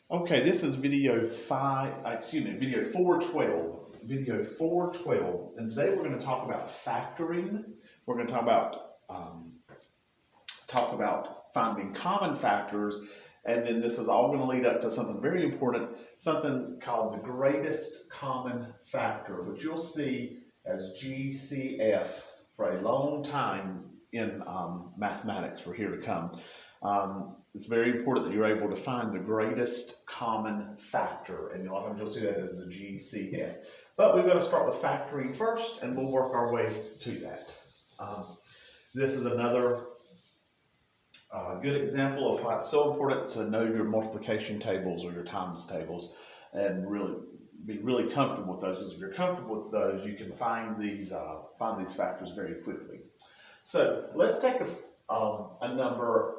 Okay, this is video 412. Video 412. And today we're going to talk about factoring. We're going to talk about finding common factors. And then this is all going to lead up to something very important, something called the greatest common factor, which you'll see as GCF for a long time in mathematics for here to come. It's very important that you're able to find the greatest common factor, and a lot of times you'll see that as the GCF. But we've got to start with factoring first, and we'll work our way to that. This is another good example of why it's so important to know your multiplication tables or your times tables, and be really comfortable with those. Because if you're comfortable with those, you can find these factors very quickly. So let's take a number.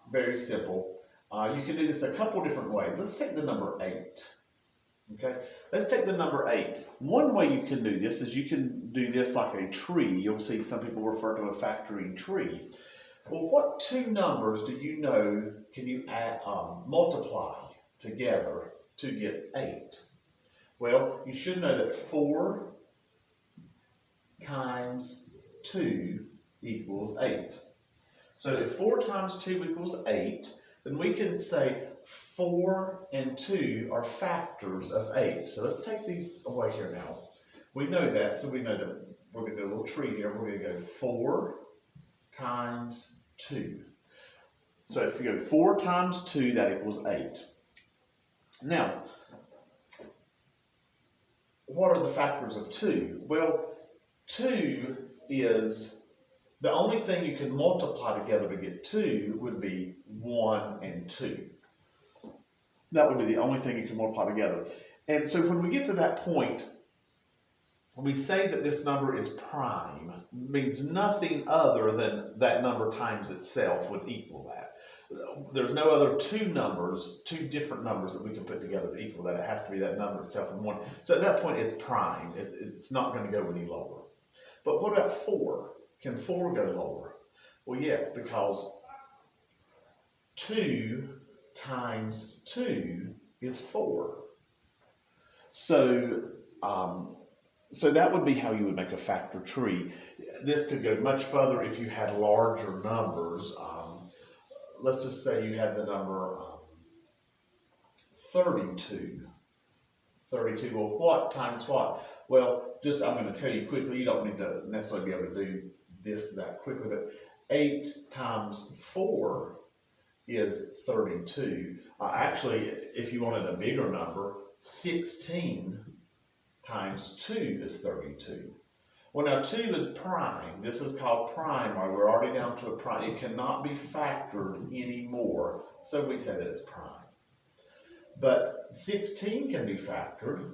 Very simple. You can do this a couple different ways. Let's take the number 8. Okay, let's take the number 8. One way you can do this is you can do this like a tree. You'll see some people refer to a factoring tree. Well, what two numbers do you know can you multiply together to get 8? Well, you should know that 4 times 2 equals 8. So if 4 times 2 equals 8, then we can say 4 and 2 are factors of 8. So let's take these away here now. We know that, so we know that we're going to do a little tree here. We're going to go 4 times 2. So if we go 4 times 2, that equals 8. Now, what are the factors of 2? Well, 2 is... the only thing you can multiply together to get 2 would be 1 and 2. That would be the only thing you can multiply together. And so when we get to that point, when we say that this number is prime, it means nothing other than that number times itself would equal that. There's no other two different numbers that we can put together to equal that. It has to be that number itself and 1. So at that point, it's prime. It's not going to go any lower. But what about 4? Can 4 go lower? Well, yes, because 2 times 2 is 4. So, so that would be how you would make a factor tree. This could go much further if you had larger numbers. Let's just say you had the number 32. 32, well, what times what? Well, I'm going to tell you quickly. You don't need to necessarily be able to do this that quickly, but 8 times 4 is 32. Actually, if you wanted a bigger number, 16 times 2 is 32. Well, now 2 is prime. This is called prime, or we're already down to a prime. It cannot be factored anymore, so we say that it's prime. But 16 can be factored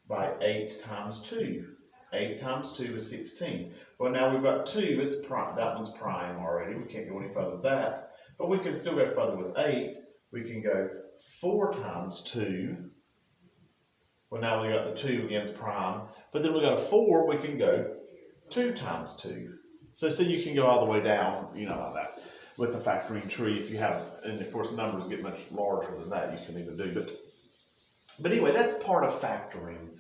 by 8 times 2. 8 times 2 is 16. Well, now we've got 2, it's prime. That one's prime already. We can't go any further with that. But we can still go further with 8. We can go 4 times 2. Well, now we got the 2 against prime. But then we got a 4, we can go 2 times 2. So you can go all the way down, like that with the factoring tree if you have, and of course numbers get much larger than that, you can even do. But anyway, that's part of factoring.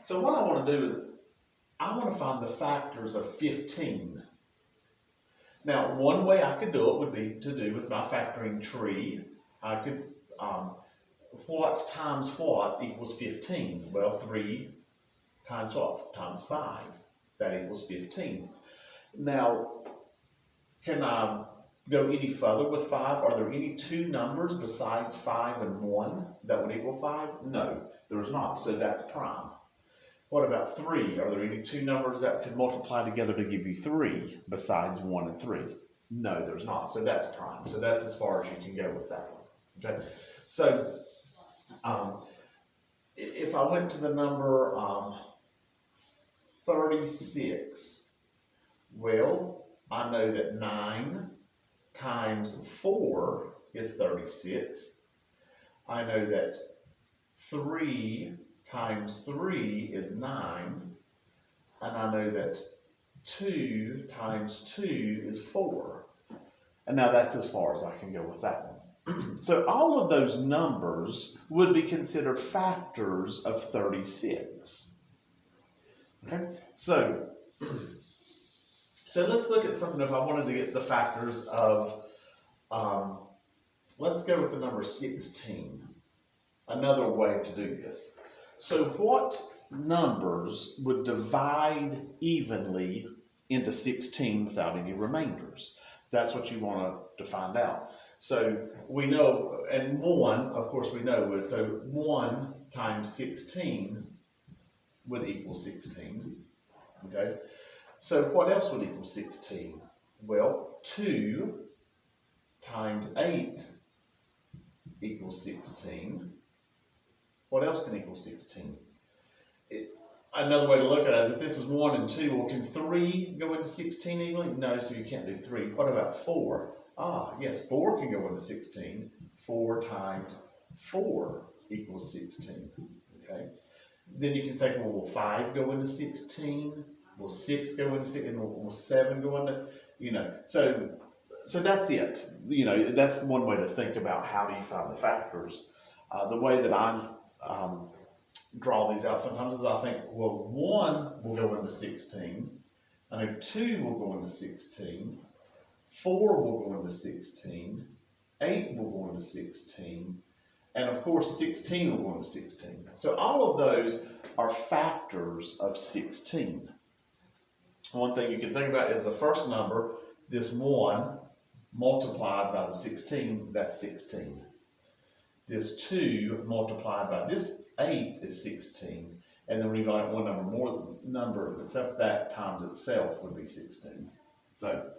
So what I want to do is I want to find the factors of 15. Now, one way I could do it would be to do with my factoring tree. I could, what times what equals 15? Well, 3 times what? Times 5. That equals 15. Now, can I go any further with 5? Are there any two numbers besides 5 and 1 that would equal 5? No, there's not. So that's prime. What about 3? Are there any two numbers that could multiply together to give you 3 besides 1 and 3? No, there's not. So that's prime. So that's as far as you can go with that one. Okay. So if I went to the number 36, well, I know that 9 times 4 is 36. I know that 3 times 3 is 9. And I know that 2 times 2 is 4. And now that's as far as I can go with that one. So all of those numbers would be considered factors of 36. Okay, so let's look at something. If I wanted to get the factors of, let's go with the number 16. Another way to do this. So what numbers would divide evenly into 16 without any remainders? That's what you want to find out. So we know, and 1, of course we know, so 1 times 16 would equal 16. Okay? So what else would equal 16? Well, 2 times 8 equals 16. What else can equal 16? Another way to look at it is if this is 1 and 2, well, can 3 go into 16 evenly? No, so you can't do 3. What about 4? Ah, yes, 4 can go into 16. 4 times 4 equals 16. Okay? Then you can think, well, will 5 go into 16? Will 6 go into 16? Will 7 go into, so that's it. That's one way to think about how do you find the factors. The way that I draw these out sometimes is I think, well, 1 will go into 16. I know 2 will go into 16. 4 will go into 16. 8 will go into 16. And of course, 16 will go into 16. So all of those are factors of 16. One thing you can think about is the first number, this 1 multiplied by the 16, that's 16. This 2 multiplied by this 8 is 16. And then when you like one number more, the number except that times itself would be 16. So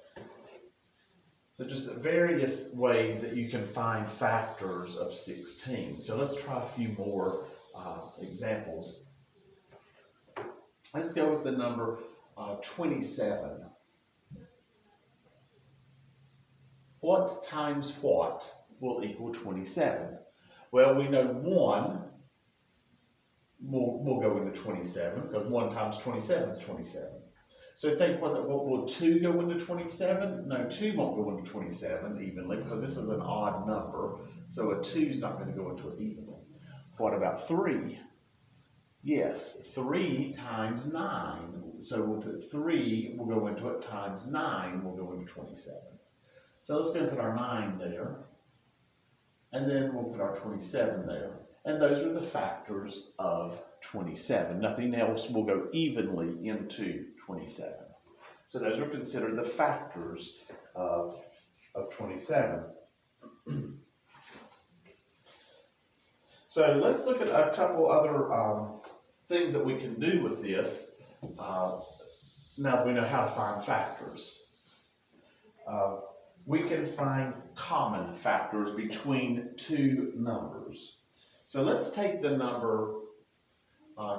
just various ways that you can find factors of 16. So let's try a few more examples. Let's go with the number 27. What times what will equal 27? Well, we know 1 will go into 27 because 1 times 27 is 27. So think, will 2 go into 27? No, 2 won't go into 27 evenly because this is an odd number. So a 2 is not going to go into it evenly. What about 3? Yes, 3 times 9. So we'll put 3 will go into it times 9 will go into 27. So let's go and put our 9 there. And then we'll put our 27 there. And those are the factors of 27. Nothing else will go evenly into 27. So those are considered the factors of 27. So let's look at a couple other things that we can do with this now that we know how to find factors. We can find common factors between two numbers. So let's take the number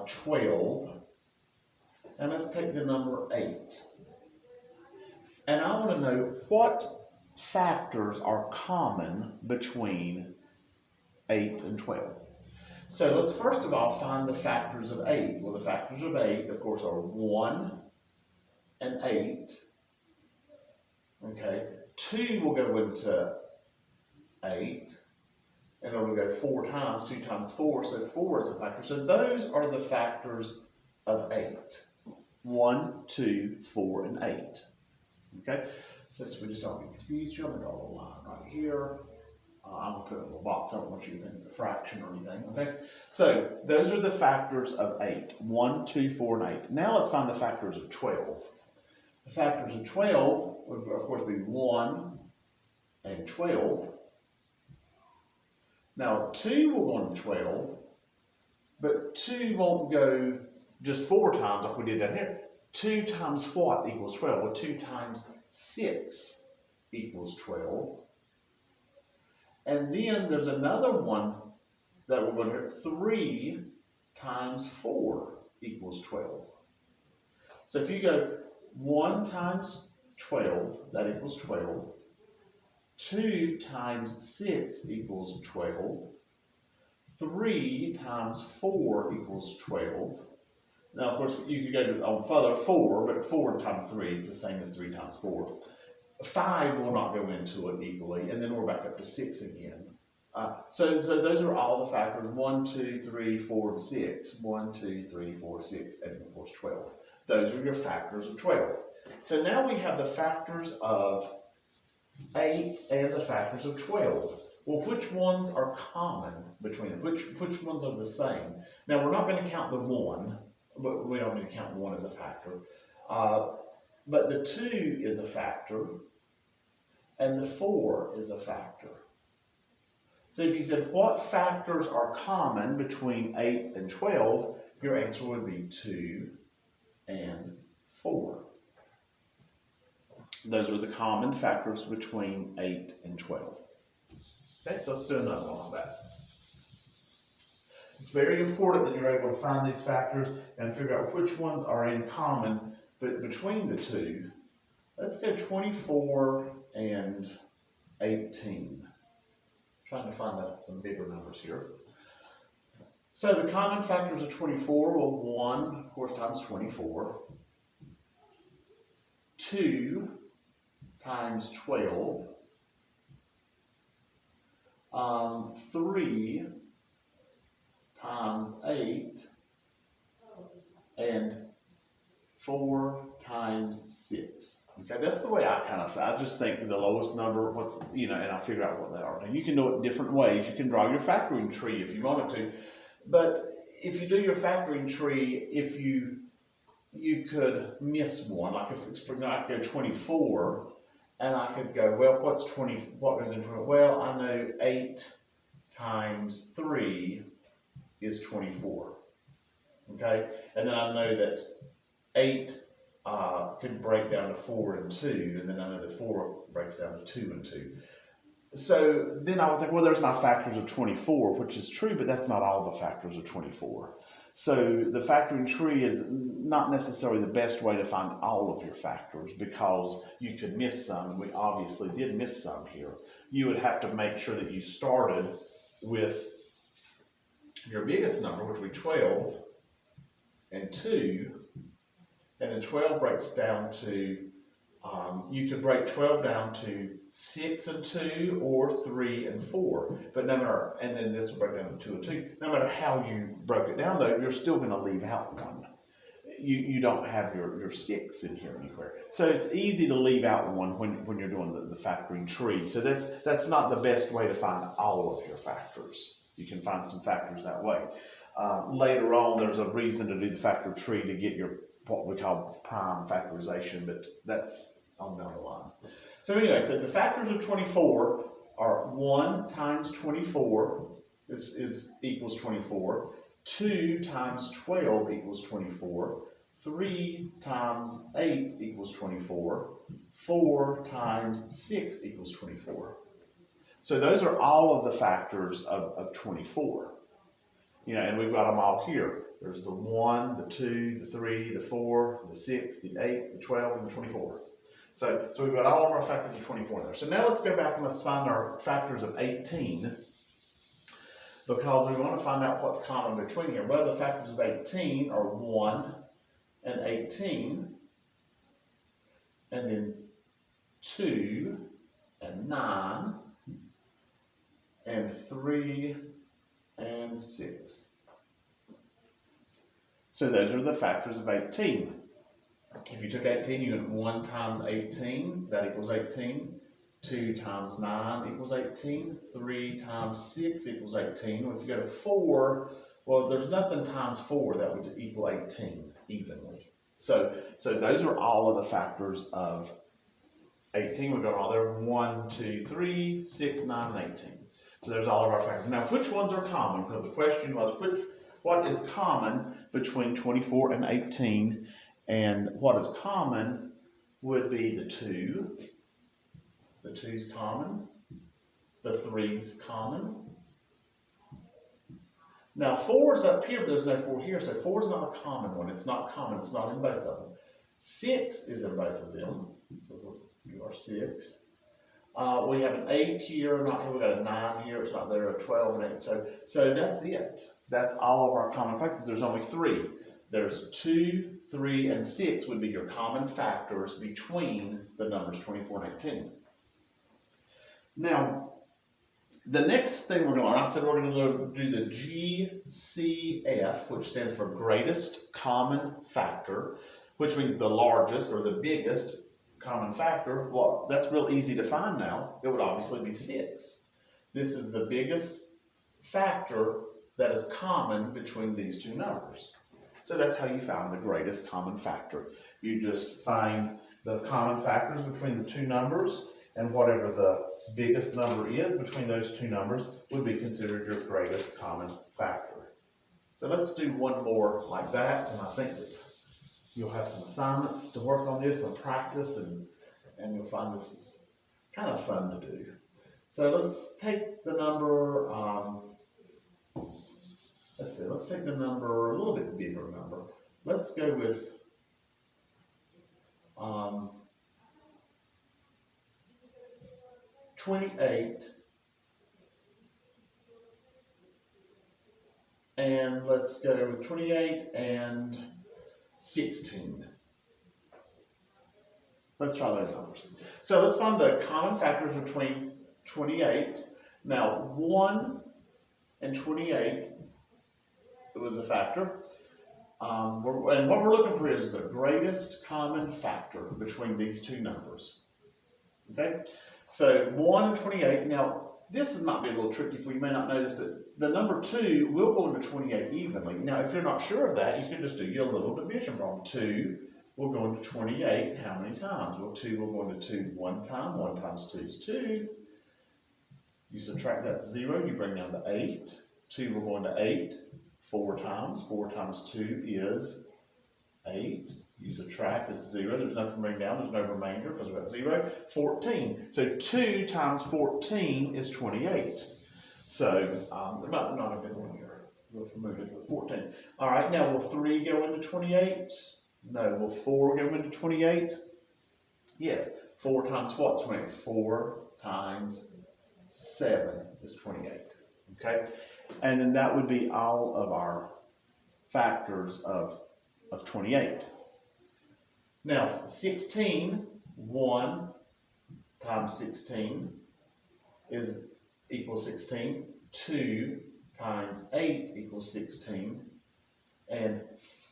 12 and let's take the number 8. And I want to know what factors are common between 8 and 12. So let's first of all find the factors of 8. Well, the factors of 8, of course, are 1 and 8. Okay, 2 will go into 8. And it will go 4 times, 2 times 4, so 4 is a factor. So those are the factors of 8. 1, 2, 4, and 8. Okay, so we just don't get confused, you're going to draw a line right here. I'm going to put a little box. I don't want you to think it's a fraction or anything. Okay, so those are the factors of 8. 1, 2, 4, and 8. Now let's find the factors of 12. The factors of 12 would, of course, be 1 and 12. Now, 2 will go into 12, but 2 won't go just 4 times like we did down here. 2 times what equals 12? Well, 2 times 6 equals 12. And then there's another one that we're going to hear. 3 times 4 equals 12. So if you go 1 times 12, that equals 12. 2 times 6 equals 12. 3 times 4 equals 12. Now, of course, you could go on further 4, but 4 times 3 is the same as 3 times 4. 5 will not go into it equally, and then we're back up to 6 again. So those are all the factors, 1, 2, 3, 4, 6. 1, 2, 3, 4, 6, and of course 12. Those are your factors of 12. So now we have the factors of 8 and the factors of 12. Well, which ones are common between them? Which ones are the same? Now, we're not going to count the 1, but we don't need to count 1 as a factor. But the 2 is a factor, and the 4 is a factor. So if you said, what factors are common between 8 and 12, your answer would be 2 and 4. Those are the common factors between 8 and 12. Okay, so let's do another one on that. It's very important that you're able to find these factors and figure out which ones are in common between the two. Let's go 24 and 18. Trying to find out some bigger numbers here. So the common factors of 24, well, 1, of course, times 24. 2 times 12. 3 times 8. And 4 times 6. Okay, that's the way I just think the lowest number, and I figure out what they are. Now, you can do it different ways. You can draw your factoring tree if you wanted to. But if you do your factoring tree, if you could miss one, like if, for example, I could go 24, and I could go, well, what goes into it? Well, I know 8 times 3 is 24. Okay, and then I know that 8 could break down to 4 and 2, and then I know that 4 breaks down to 2 and 2. So then I would think, well, there's my factors of 24, which is true, but that's not all the factors of 24. So the factoring tree is not necessarily the best way to find all of your factors, because you could miss some, and we obviously did miss some here. You would have to make sure that you started with your biggest number, which would be 12 and 2, and then 12 breaks down to, you could break 12 down to 6 and 2 or 3 and 4. But no matter, and then this will break down to 2 and 2. No matter how you broke it down, though, you're still going to leave out one. You don't have your 6 in here anywhere. So it's easy to leave out one when you're doing the factoring tree. So that's not the best way to find all of your factors. You can find some factors that way. Later on, there's a reason to do the factor tree to get your what we call prime factorization, but that's on down the line. So anyway, so the factors of 24 are 1 times 24 equals 24, 2 times 12 equals 24, 3 times 8 equals 24, 4 times 6 equals 24. So those are all of the factors of 24. And we've got them all here. There's the 1, the 2, the 3, the 4, the 6, the 8, the 12, and the 24. So we've got all of our factors of 24 there. So now let's go back and let's find our factors of 18, because we want to find out what's common between here. Well, the factors of 18 are 1 and 18, and then 2 and 9, and 3 and 6. So those are the factors of 18. If you took 18, you get 1 times 18, that equals 18. 2 times 9 equals 18. 3 times 6 equals 18. Well, if you go to 4, well, there's nothing times 4 that would equal 18 evenly. So those are all of the factors of 18. We've got all there, 1, 2, 3, 6, 9, and 18. So there's all of our factors. Now, which ones are common? Because the question was, what is common between 24 and 18? And what is common would be the 2. The 2's common. The 3's common. Now, 4's up here, but there's no 4 here, so 4's not a common one. It's not common. It's not in both of them. 6 is in both of them. So you are 6. We have an 8 here, not here. We got a 9 here. It's not there. A 12 and 8. So that's it. That's all of our common factors. There's only 3 there's 2, 3, and 6 would be your common factors between the numbers 24 and 18. Now, the next thing we're going to learn, I said we're going to do the GCF, which stands for greatest common factor, which means the largest or the biggest common factor. Well, that's real easy to find now. It would obviously be 6. This is the biggest factor that is common between these two numbers. So that's how you find the greatest common factor. You just find the common factors between the two numbers, and whatever the biggest number is between those two numbers would be considered your greatest common factor. So let's do one more like that, and I think that you'll have some assignments to work on this and practice, and you'll find this is kind of fun to do. So let's take the number, let's take the number, a little bit bigger number. Let's go with 28, and let's go with 28 and 16. Let's try those numbers. So let's find the common factors between 28. Now 1 and 28, it was a factor. And what we're looking for is the greatest common factor between these two numbers. Okay? So 1 and 28, now this might be a little tricky for you, may not know this, but the number 2 will go into 28 evenly. Now if you're not sure of that, you can just do your little division problem. 2 will go into 28 how many times? Well, 2 will go into 2 one time. 1 times 2 is 2. You subtract that 0, you bring down to 8. 2 will go into 8 4 times. 4 times 2 is 8. You subtract, it's 0, there's nothing to bring down, there's no remainder because we've got 0. 14. So 2 times 14 is 28. So there might not have been one here. We'll remove it, but 14. All right, now will 3 go into 28? No. Will 4 go into 28? Yes. 4 times what's 28? 4 times 7 is 28. Okay? And then that would be all of our factors of 28. Now, 16, 1 times 16 is equals 16. 2 times 8 equals 16. And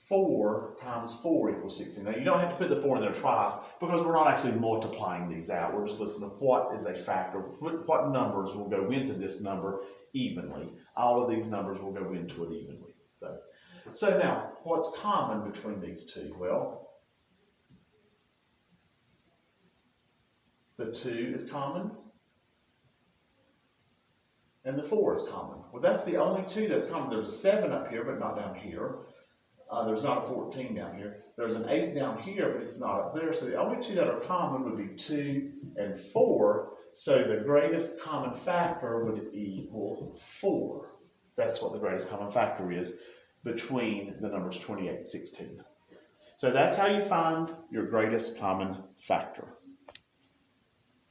4 times 4 equals 16. Now, you don't have to put the 4 in there twice because we're not actually multiplying these out. We're just listening to what is a factor, what numbers will go into this number evenly. All of these numbers will go into it evenly. So now, what's common between these two? Well, the 2 is common, and the 4 is common. Well, that's the only 2 that's common. There's a 7 up here, but not down here. There's not a 14 down here. There's an 8 down here, but it's not up there. So the only 2 that are common would be 2 and 4. So the greatest common factor would equal 4. That's what the greatest common factor is between the numbers 28 and 16. So that's how you find your greatest common factor.